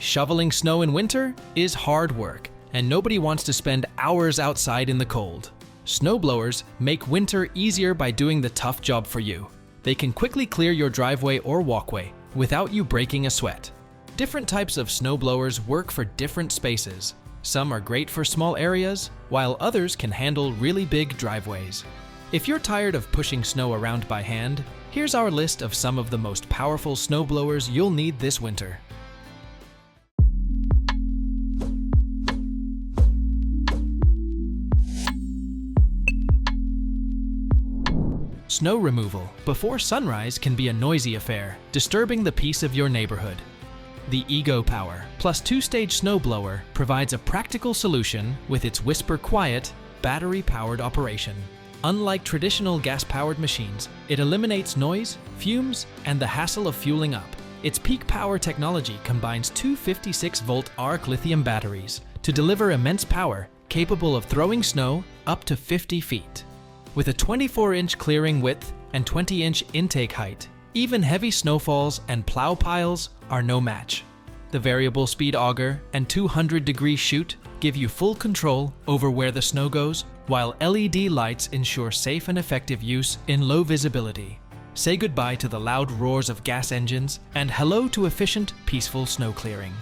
Shoveling snow in winter is hard work, and nobody wants to spend hours outside in the cold. Snowblowers make winter easier by doing the tough job for you. They can quickly clear your driveway or walkway without you breaking a sweat. Different types of snowblowers work for different spaces. Some are great for small areas, while others can handle really big driveways. If you're tired of pushing snow around by hand, here's our list of some of the most powerful snowblowers you'll need this winter. Snow removal before sunrise can be a noisy affair, disturbing the peace of your neighborhood. The Ego Power plus 2-stage snowblower provides a practical solution with its whisper-quiet, battery-powered operation. Unlike traditional gas-powered machines, it eliminates noise, fumes, and the hassle of fueling up. Its peak power technology combines two 56-volt arc lithium batteries to deliver immense power capable of throwing snow up to 50 feet. With a 24-inch clearing width and 20-inch intake height, even heavy snowfalls and plow piles are no match. The variable speed auger and 200-degree chute give you full control over where the snow goes, while LED lights ensure safe and effective use in low visibility. Say goodbye to the loud roars of gas engines and hello to efficient, peaceful snow clearing.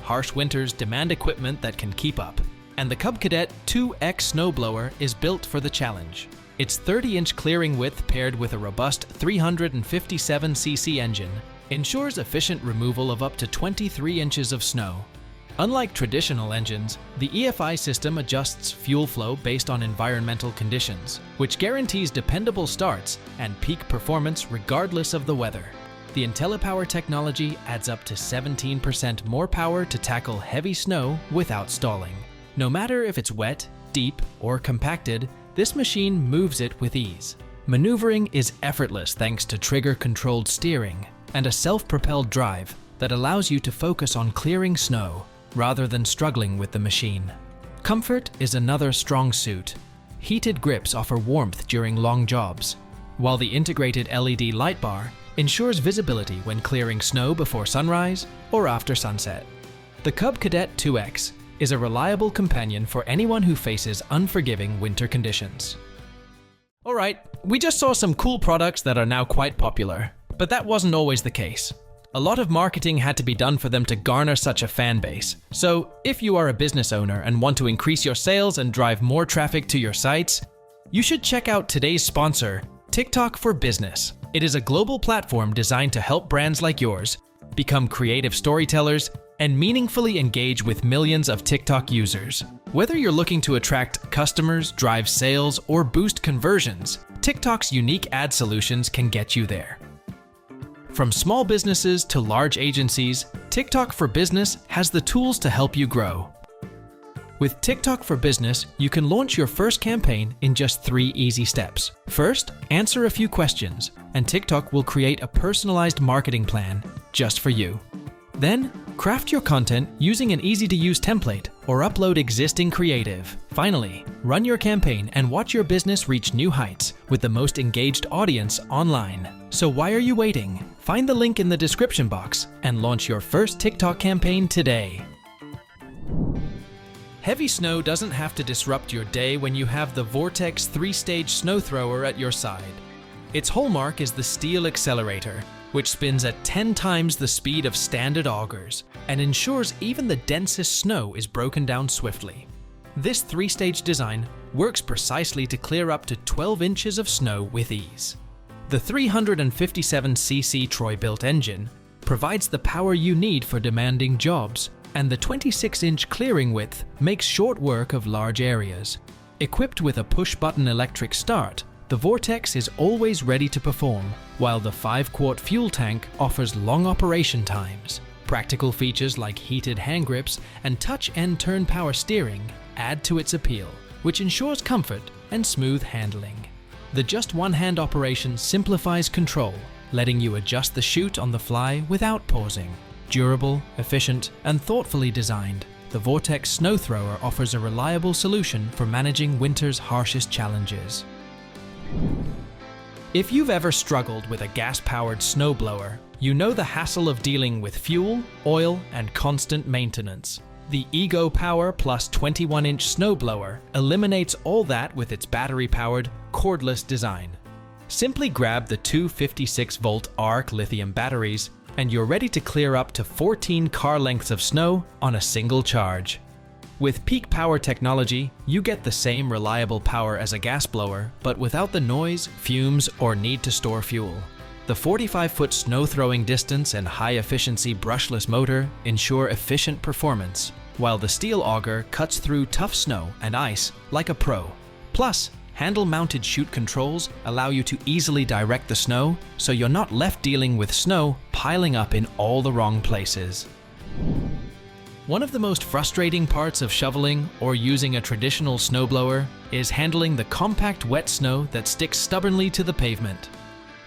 Harsh winters demand equipment that can keep up, and the Cub Cadet 2X snowblower is built for the challenge. Its 30-inch clearing width paired with a robust 357cc engine ensures efficient removal of up to 23 inches of snow. Unlike traditional engines, the EFI system adjusts fuel flow based on environmental conditions, which guarantees dependable starts and peak performance regardless of the weather. The IntelliPower technology adds up to 17% more power to tackle heavy snow without stalling. No matter if it's wet, deep, or compacted, this machine moves it with ease. Maneuvering is effortless thanks to trigger-controlled steering and a self-propelled drive that allows you to focus on clearing snow rather than struggling with the machine. Comfort is another strong suit. Heated grips offer warmth during long jobs, while the integrated LED light bar ensures visibility when clearing snow before sunrise or after sunset. The Cub Cadet 2X is a reliable companion for anyone who faces unforgiving winter conditions. Alright, we just saw some cool products that are now quite popular, but that wasn't always the case. A lot of marketing had to be done for them to garner such a fan base. So, if you are a business owner and want to increase your sales and drive more traffic to your sites, you should check out today's sponsor, TikTok for Business. It is a global platform designed to help brands like yours become creative storytellers and meaningfully engage with millions of TikTok users. Whether you're looking to attract customers, drive sales, or boost conversions, TikTok's unique ad solutions can get you there. From small businesses to large agencies, TikTok for Business has the tools to help you grow. With TikTok for Business, you can launch your first campaign in just 3 easy steps. First, answer a few questions, and TikTok will create a personalized marketing plan just for you. Then, craft your content using an easy-to-use template or upload existing creative. Finally, run your campaign and watch your business reach new heights with the most engaged audience online. So why are you waiting? Find the link in the description box and launch your first TikTok campaign today. Heavy snow doesn't have to disrupt your day when you have the Vortex 3-stage snow thrower at your side. Its hallmark is the steel accelerator, which spins at 10 times the speed of standard augers and ensures even the densest snow is broken down swiftly. This 3-stage design works precisely to clear up to 12 inches of snow with ease. The 357cc Troy-built engine provides the power you need for demanding jobs, and the 26-inch clearing width makes short work of large areas. Equipped with a push-button electric start, the Vortex is always ready to perform, while the 5-quart fuel tank offers long operation times. Practical features like heated hand grips and touch and turn power steering add to its appeal, which ensures comfort and smooth handling. The just one-hand operation simplifies control, letting you adjust the chute on the fly without pausing. Durable, efficient, and thoughtfully designed, the Vortex Snow Thrower offers a reliable solution for managing winter's harshest challenges. If you've ever struggled with a gas-powered snowblower, you know the hassle of dealing with fuel, oil, and constant maintenance. The Ego Power Plus 21-inch snowblower eliminates all that with its battery-powered, cordless design. Simply grab the two 56-volt ARC lithium batteries, and you're ready to clear up to 14 car lengths of snow on a single charge. With peak power technology, you get the same reliable power as a gas blower, but without the noise, fumes, or need to store fuel. The 45-foot snow throwing distance and high-efficiency brushless motor ensure efficient performance, while the steel auger cuts through tough snow and ice like a pro. Plus, handle-mounted chute controls allow you to easily direct the snow, so you're not left dealing with snow piling up in all the wrong places. One of the most frustrating parts of shoveling or using a traditional snowblower is handling the compact wet snow that sticks stubbornly to the pavement.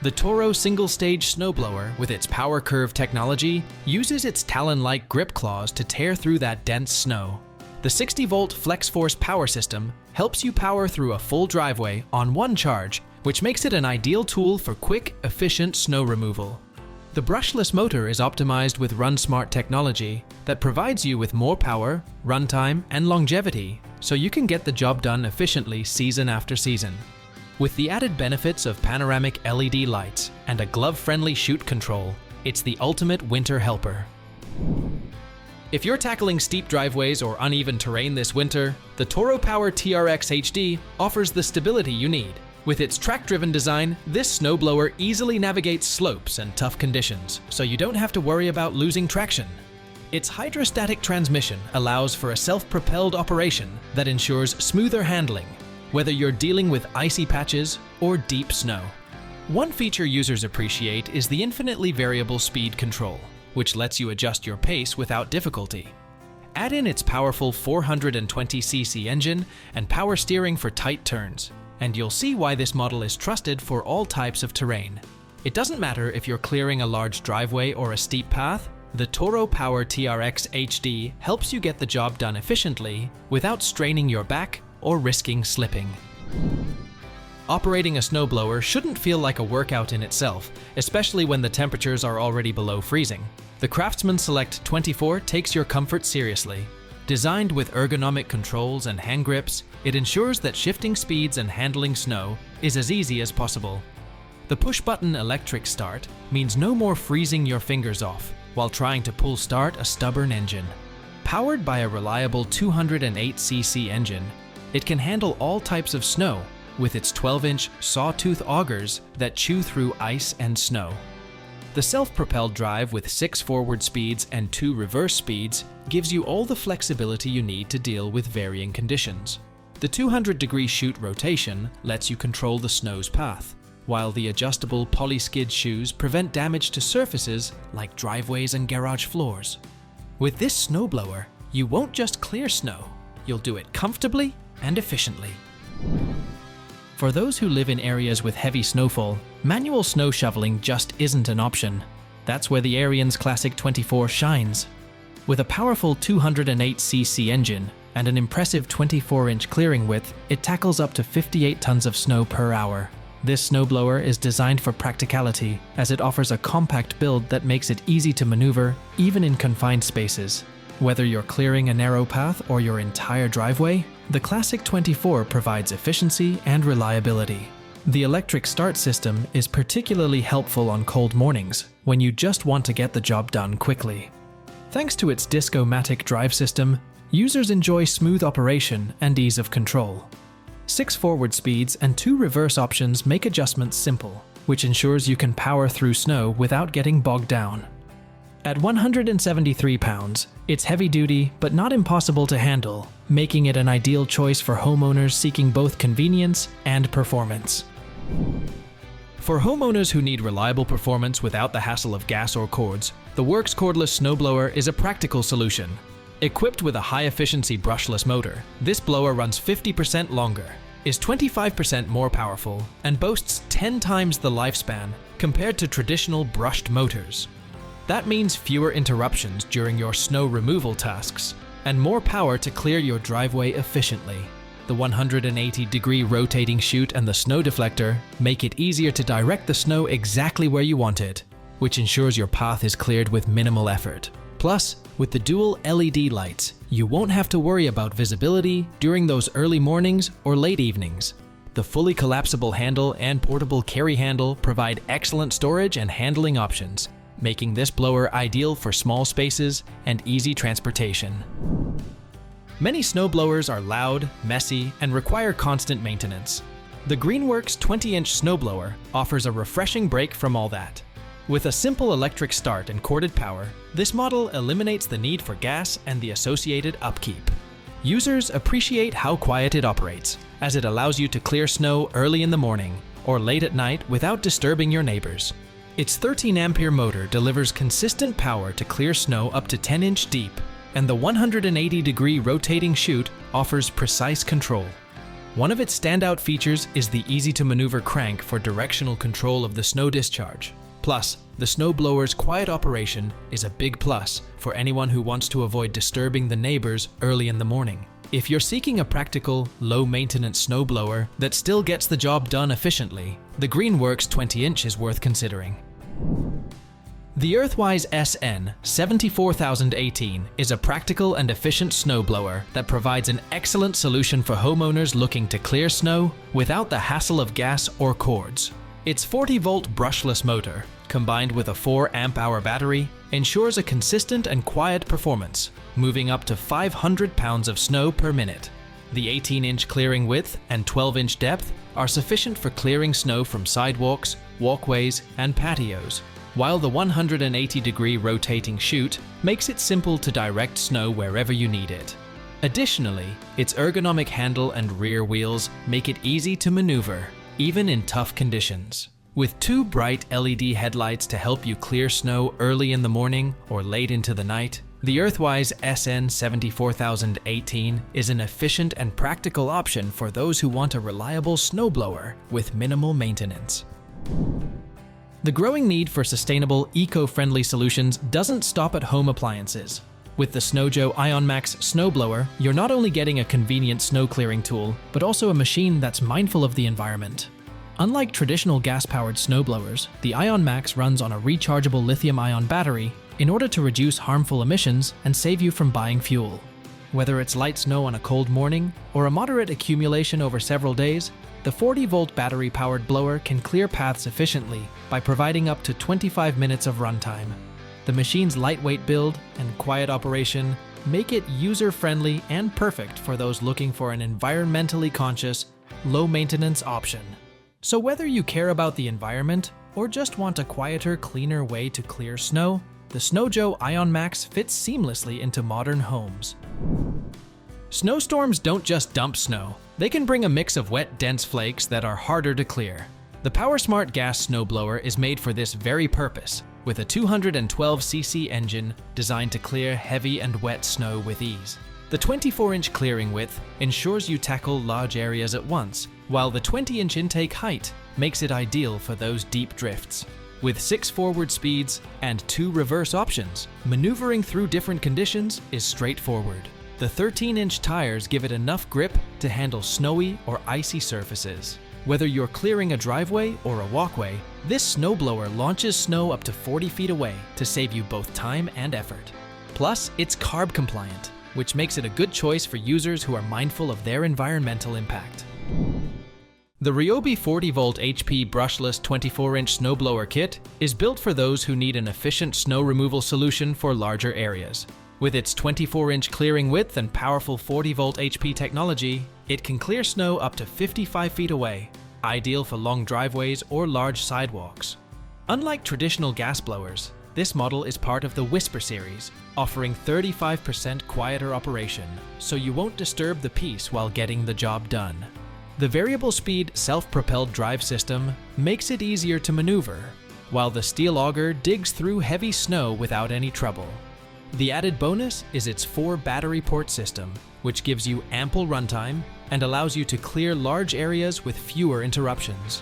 The Toro single-stage snowblower, with its power curve technology, uses its talon-like grip claws to tear through that dense snow. The 60-volt FlexForce power system helps you power through a full driveway on one charge, which makes it an ideal tool for quick, efficient snow removal. The brushless motor is optimized with RunSmart technology that provides you with more power, runtime, and longevity, so you can get the job done efficiently season after season. With the added benefits of panoramic LED lights and a glove-friendly chute control, it's the ultimate winter helper. If you're tackling steep driveways or uneven terrain this winter, the Toro Power TRX HD offers the stability you need. With its track-driven design, this snowblower easily navigates slopes and tough conditions, so you don't have to worry about losing traction. Its hydrostatic transmission allows for a self-propelled operation that ensures smoother handling, whether you're dealing with icy patches or deep snow. One feature users appreciate is the infinitely variable speed control, which lets you adjust your pace without difficulty. Add in its powerful 420cc engine and power steering for tight turns, and you'll see why this model is trusted for all types of terrain. It doesn't matter if you're clearing a large driveway or a steep path, the Toro Power TRX HD helps you get the job done efficiently without straining your back or risking slipping. Operating a snowblower shouldn't feel like a workout in itself, especially when the temperatures are already below freezing. The Craftsman Select 24 takes your comfort seriously. Designed with ergonomic controls and hand grips, it ensures that shifting speeds and handling snow is as easy as possible. The push-button electric start means no more freezing your fingers off while trying to pull start a stubborn engine. Powered by a reliable 208cc engine, it can handle all types of snow with its 12-inch sawtooth augers that chew through ice and snow. The self-propelled drive with 6 forward speeds and 2 reverse speeds gives you all the flexibility you need to deal with varying conditions. The 200-degree chute rotation lets you control the snow's path, while the adjustable poly-skid shoes prevent damage to surfaces like driveways and garage floors. With this snowblower, you won't just clear snow, you'll do it comfortably and efficiently. For those who live in areas with heavy snowfall, manual snow shoveling just isn't an option. That's where the Ariens Classic 24 shines. With a powerful 208cc engine and an impressive 24-inch clearing width, it tackles up to 58 tons of snow per hour. This snowblower is designed for practicality, as it offers a compact build that makes it easy to maneuver, even in confined spaces. Whether you're clearing a narrow path or your entire driveway, the Classic 24 provides efficiency and reliability. The electric start system is particularly helpful on cold mornings, when you just want to get the job done quickly. Thanks to its Disco-matic drive system, users enjoy smooth operation and ease of control. 6 forward speeds and 2 reverse options make adjustments simple, which ensures you can power through snow without getting bogged down. At 173 pounds, it's heavy-duty but not impossible to handle, making it an ideal choice for homeowners seeking both convenience and performance. For homeowners who need reliable performance without the hassle of gas or cords, the Works cordless snowblower is a practical solution. Equipped with a high-efficiency brushless motor, this blower runs 50% longer, is 25% more powerful, and boasts 10 times the lifespan compared to traditional brushed motors. That means fewer interruptions during your snow removal tasks, and more power to clear your driveway efficiently. The 180-degree rotating chute and the snow deflector make it easier to direct the snow exactly where you want it. which ensures your path is cleared with minimal effort. Plus, with the dual LED lights, you won't have to worry about visibility during those early mornings or late evenings. The fully collapsible handle and portable carry handle provide excellent storage and handling options, making this blower ideal for small spaces and easy transportation. Many snowblowers are loud, messy, and require constant maintenance. The Greenworks 20-inch snowblower offers a refreshing break from all that. With a simple electric start and corded power, this model eliminates the need for gas and the associated upkeep. Users appreciate how quiet it operates, as it allows you to clear snow early in the morning or late at night without disturbing your neighbors. Its 13-ampere motor delivers consistent power to clear snow up to 10-inch deep, and the 180-degree rotating chute offers precise control. One of its standout features is the easy-to-maneuver crank for directional control of the snow discharge. Plus, the snowblower's quiet operation is a big plus for anyone who wants to avoid disturbing the neighbors early in the morning. If you're seeking a practical, low-maintenance snowblower that still gets the job done efficiently, the Greenworks 20-inch is worth considering. The Earthwise SN 74018 is a practical and efficient snowblower that provides an excellent solution for homeowners looking to clear snow without the hassle of gas or cords. Its 40-volt brushless motor, combined with a 4-amp-hour battery, ensures a consistent and quiet performance, moving up to 500 pounds of snow per minute. The 18-inch clearing width and 12-inch depth are sufficient for clearing snow from sidewalks, walkways, and patios, while the 180-degree rotating chute makes it simple to direct snow wherever you need it. Additionally, its ergonomic handle and rear wheels make it easy to maneuver, even in tough conditions. With two bright LED headlights to help you clear snow early in the morning or late into the night, the Earthwise SN 74018 is an efficient and practical option for those who want a reliable snowblower with minimal maintenance. The growing need for sustainable, eco-friendly solutions doesn't stop at home appliances. With the SnowJoe IonMax snowblower, you're not only getting a convenient snow clearing tool, but also a machine that's mindful of the environment. Unlike traditional gas-powered snowblowers, the IonMax runs on a rechargeable lithium-ion battery in order to reduce harmful emissions and save you from buying fuel. Whether it's light snow on a cold morning or a moderate accumulation over several days, the 40-volt battery-powered blower can clear paths efficiently by providing up to 25 minutes of runtime. The machine's lightweight build and quiet operation make it user-friendly and perfect for those looking for an environmentally conscious, low-maintenance option. So whether you care about the environment or just want a quieter, cleaner way to clear snow, the SnowJoe IonMax fits seamlessly into modern homes. Snowstorms don't just dump snow. They can bring a mix of wet, dense flakes that are harder to clear. The PowerSmart gas snowblower is made for this very purpose, with a 212cc engine designed to clear heavy and wet snow with ease. The 24-inch clearing width ensures you tackle large areas at once, while the 20-inch intake height makes it ideal for those deep drifts. With 6 forward speeds and 2 reverse options, maneuvering through different conditions is straightforward. The 13-inch tires give it enough grip to handle snowy or icy surfaces. Whether you're clearing a driveway or a walkway, this snowblower launches snow up to 40 feet away to save you both time and effort. Plus, it's carb compliant, which makes it a good choice for users who are mindful of their environmental impact. The Ryobi 40-volt HP brushless 24-inch snowblower kit is built for those who need an efficient snow removal solution for larger areas. With its 24-inch clearing width and powerful 40-volt HP technology, it can clear snow up to 55 feet away, ideal for long driveways or large sidewalks. Unlike traditional gas blowers, this model is part of the Whisper series, offering 35% quieter operation, so you won't disturb the peace while getting the job done. The variable speed self-propelled drive system makes it easier to maneuver, while the steel auger digs through heavy snow without any trouble. The added bonus is its 4 battery port system, which gives you ample runtime and allows you to clear large areas with fewer interruptions.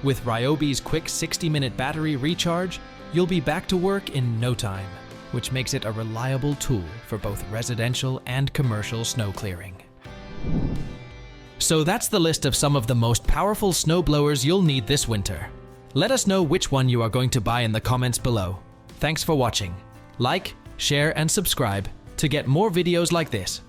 With Ryobi's quick 60-minute battery recharge, you'll be back to work in no time, which makes it a reliable tool for both residential and commercial snow clearing. So that's the list of some of the most powerful snowblowers you'll need this winter. Let us know which one you are going to buy in the comments below. Thanks for watching. Like, share and subscribe to get more videos like this.